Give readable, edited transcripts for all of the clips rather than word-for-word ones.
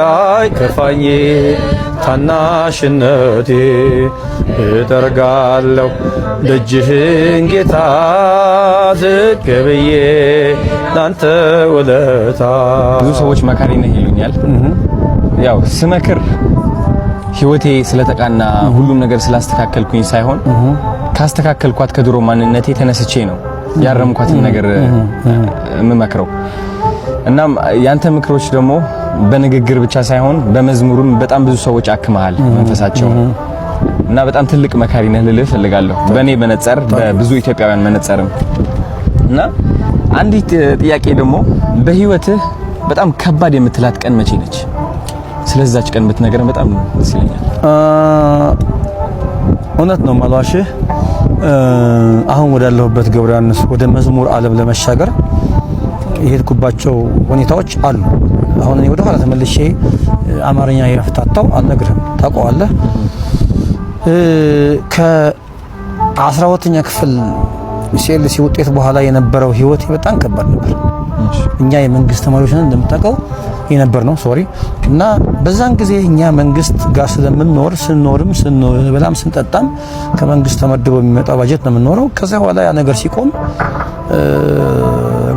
አይከፋኝ ታናሽነቴ እጠርጋለሁ ደጅህን ጌታ ዝቅ ብዬ ላንተ ውለታ። ብዙ ሰዎች መካሪ ነህ ይሉኛል። ያው ስመክር ህይወቴ ስለተቃና ሁሉም ነገር ስላስተካከልኩኝ ሳይሆን ካስተካከልኳት ከድሮ ማንነቴ ተነስቼ ነው ያረምኳትን ነገር የምመክረው። እናም ያንተ ምክሮች ደግሞ በንግግር ብቻ ሳይሆን በመዝሙርም በጣም ብዙ ሰዎች አክመሃል መንፈሳቸው እና በጣም ትልቅ መካሪ ነህ ልልህ ፈልጋለሁ በእኔ መነጽር በብዙ ኢትዮጵያውያን መነጽርም። እና አንዲት ጥያቄ ደግሞ በህይወትህ በጣም ከባድ የምትላት ቀን መቼ ነች? ስለዛች ቀን ብትነግረን በጣም ደስ ይለኛል። እውነት ነው ማለዋሽህ አሁን ወዳለሁበት ገብረ ዮሐንስ ወደ መዝሙር ዓለም ለመሻገር የሄድኩባቸው ሁኔታዎች አሉ። አሁን እኔ ወደ ኋላ ተመልሼ አማርኛ የፍታታው አልነግርህም፣ ታውቀዋለህ። ከ12ኛ ክፍል ሲኤልሲ ውጤት በኋላ የነበረው ህይወቴ በጣም ከባድ ነበር። እኛ የመንግስት ተማሪዎች ነን እንደምታውቀው የነበር ነው እና በዛን ጊዜ እኛ መንግስት ጋር ስለምንኖር ስንበላም ስንጠጣም ከመንግስት ተመድቦ የሚመጣው ባጀት ነው የምንኖረው። ከዛ በኋላ ያ ነገር ሲቆም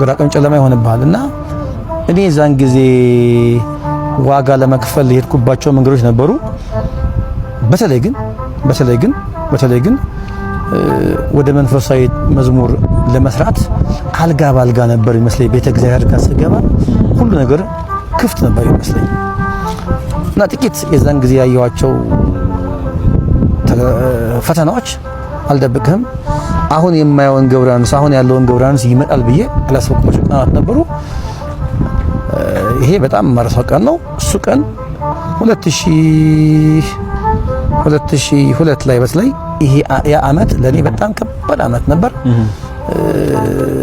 ግራ ቀኝ ጨለማ ይሆንብሃልና እኔ ዛን ጊዜ ዋጋ ለመክፈል የሄድኩባቸው መንገዶች ነበሩ። በተለይ ግን ወደ መንፈሳዊ መዝሙር ለመስራት አልጋ ባልጋ ነበር ይመስለኝ። ቤተ እግዚአብሔር ጋር ስገባ ሁሉ ነገር ክፍት ነበር ይመስለኝ እና ጥቂት የዛን ጊዜ ያየኋቸው ፈተናዎች አልደብቅህም አሁን የማየውን ገብረ ዮሐንስ አሁን ያለውን ገብረ ዮሐንስ ይመጣል ብዬ ያላሰብኳቸው ቀናት ነበሩ። ይሄ በጣም ማረሳው ቀን ነው። እሱ ቀን 2002 ላይ በተለይ ይሄ ያ አመት ለኔ በጣም ከባድ አመት ነበር።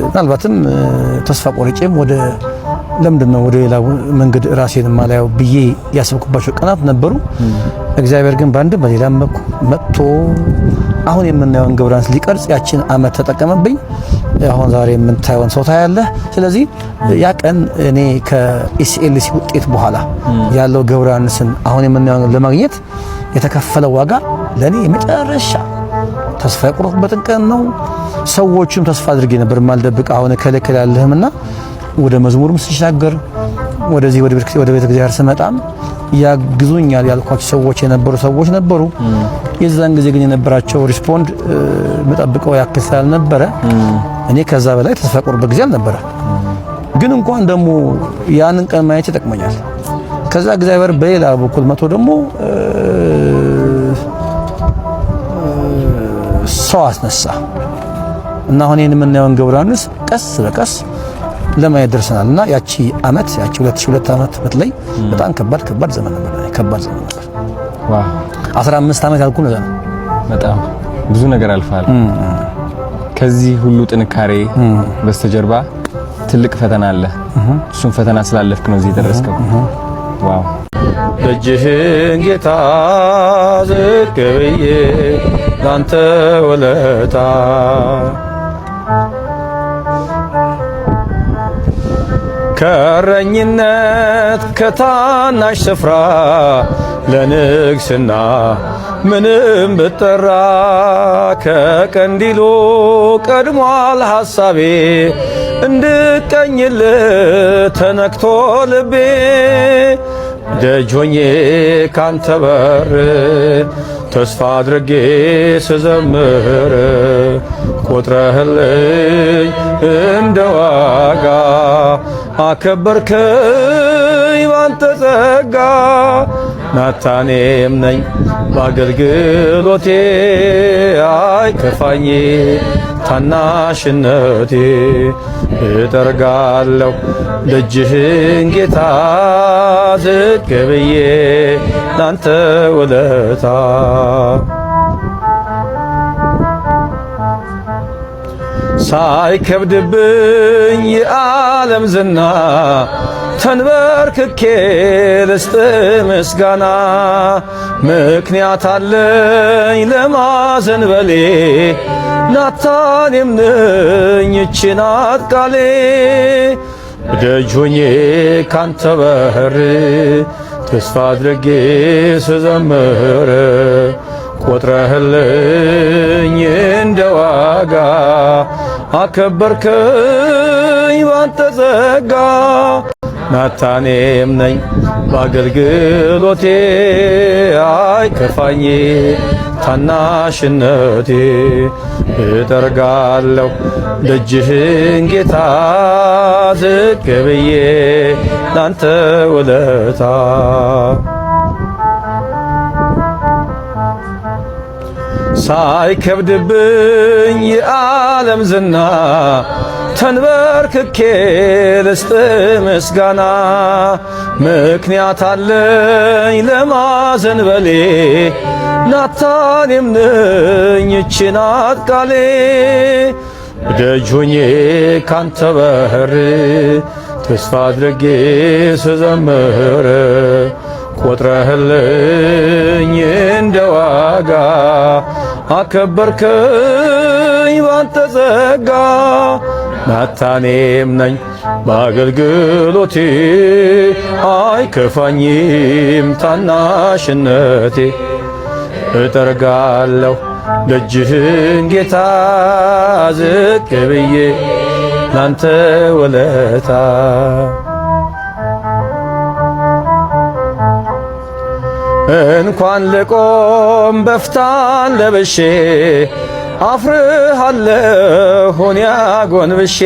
ምናልባትም ተስፋ ቆርጬም ወደ ለምንድነው ወደ ሌላ መንገድ ራሴን ማላየው ብዬ ያሰብኩባቸው ቀናት ነበሩ። እግዚአብሔር ግን ባንድ በሌላም መጥቶ አሁን የምናየውን ገብረ ዮሐንስ ሊቀርጽ ያችን አመት ተጠቀመብኝ። አሁን ዛሬ የምንታየውን ሰው ታያለህ። ስለዚህ ያ ቀን እኔ ከኢሲኤልሲ ውጤት በኋላ ያለው ገብረ ዮሐንስን አሁን የምናየውን ለማግኘት የተከፈለው ዋጋ ለኔ የመጨረሻ ተስፋ የቆረጥኩበትን ቀን ነው። ሰዎችም ተስፋ አድርጌ ነበር ማልደብቅ አሁን ከለከለ ያለህምና ወደ መዝሙርም ሲሻገር ወደዚህ ወደ ቤተ እግዚአብሔር ስመጣም ያግዙኛል ያልኳቸው ሰዎች ነበሩ። የዛን ጊዜ ግን የነበራቸው ሪስፖንድ መጠብቀው ያክል ስላልነበረ እኔ ከዛ በላይ ተስፋ ቆርበት ጊዜ አልነበረ። ግን እንኳን ደግሞ ያንን ቀን ማየት ይጠቅመኛል። ከዛ እግዚአብሔር በሌላ በኩል መቶ ደግሞ ሰው አስነሳ እና አሁን የምናየውን ገብረ ዮሐንስ ቀስ በቀስ ለማየት ደርሰናልና ያቺ 2002 ዓመት በተለይ በጣም ከባድ ዘመን ነበር። ዋው 15 ዓመት ያልኩ ነው። በጣም ብዙ ነገር አልፋል። ከዚህ ሁሉ ጥንካሬ በስተጀርባ ትልቅ ፈተና አለ። እሱን ፈተና ስላለፍክ ነው እዚህ ደረስከው። ዋው ደጅህን ጌታ ዝቅ ብዬ ላንተ ውለታ ከረኝነት ከታናሽ ስፍራ ለንግስና ምንም ብጠራ ከቀንዲሉ ቀድሟል ሐሳቤ እንድቀኝልህ ተነክቶ ልቤ ደጅ ሆኜ ካንተ በር ተስፋ አድርጌ ስዘምር ቆጥረህልኝ እንደ ዋጋ አከበርከኝ ባንተ ጸጋ ናታኔም ነኝ በአገልግሎቴ አይከፋኝ ታናሽነቴ እጠርጋለሁ ደጅህን ጌታ ዝቅ ብዬ ላንተ ውለታ ሳይከብድብኝ የዓለም ዝና ተንበርክኬ ልስጥ ምስጋና ምክንያት አለኝ ለማዘንበሌ ናታኔም ነኝ ይህች ናት ቃሌ ደጅ ሆኜ ካንተ በር ተስፋ አድርጌ ስዘምር ቆጥረህልኝ እንደ ዋጋ አከበርከኝ ባንተ ጸጋ ናታኔም ነኝ በአገልግሎቴ አይከፋኝ ታናሽነቴ እጠርጋለሁ ደጅህን ጌታ ዝቅ ብዬ ላንተ ውለታ ሳይከብድብኝ የዓለም ዝና ተንበርክኬ ልስጥ ምስጋና ምክንያት አለኝ ለማዘንበሌ ናታኔም ነኝ ይህች ናት ቃሌ ደጅ ሆኜ ካንተ በር ተስፋ አድርጌ ስዘምር ቆጥረህልኝ እንደ ዋጋ አከበርከኝ ባንተ ጸጋ ናታኔም ነኝ በአገልግሎቴ አይከፋኝም ታናሽነቴ እጠርጋለሁ ደጅህን ጌታ ዝቅ ብዬ ላንተ ውለታ እንኳን ልቆም በፍታን ለብሼ አፍርሃለሁ እኔ አጎንብሼ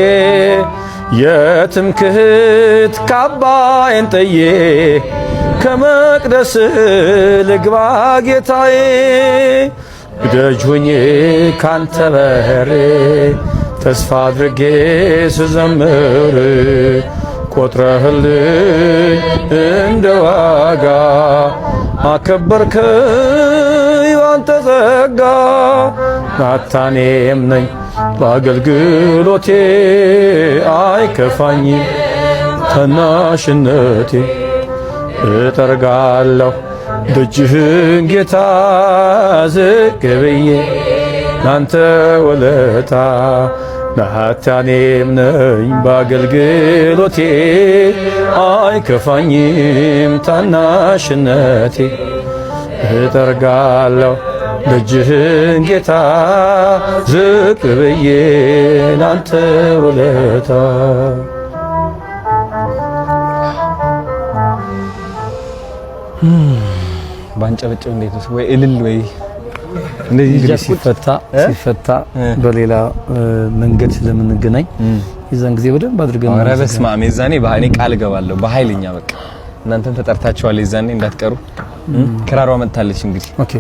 የትምክህት ካባዬን ጥዬ ከመቅደስ ልግባ ጌታዬ ደጅ ሆኜ ካንተ በር ተስፋ አድርጌ ስዘምር ቆጥረህልኝ እንደ ዋጋ አከበርከኝ ባንተ ጸጋ ናታኔም ነኝ በአገልግሎቴ አይከፋኝም ታናሽነቴ እጠርጋለሁ ደጅህን ጌታ ዝቅ ብዬ ላንተ ውለታ ናታኔም ነኝ በአገልግሎቴ አይከፋኝም ታናሽነቴ እጠርጋለሁ ደጅህን ጌታ ዝቅ ብዬ ላንተ ውለታ ባንጨብጨብ እንዴት ነው ወይ እልል ወይ እንደዚህ ሲፈታ በሌላ መንገድ ስለምንገናኝ የዛን ጊዜ በደንብ አድርገን ኧረ በስመ አብ የዛኔ በኃይሌ ቃል እገባለሁ በኃይልኛ በቃ እናንተም ተጠርታችኋል የዛኔ እንዳትቀሩ ክራሯ መጥታለች እንግዲህ ኦኬ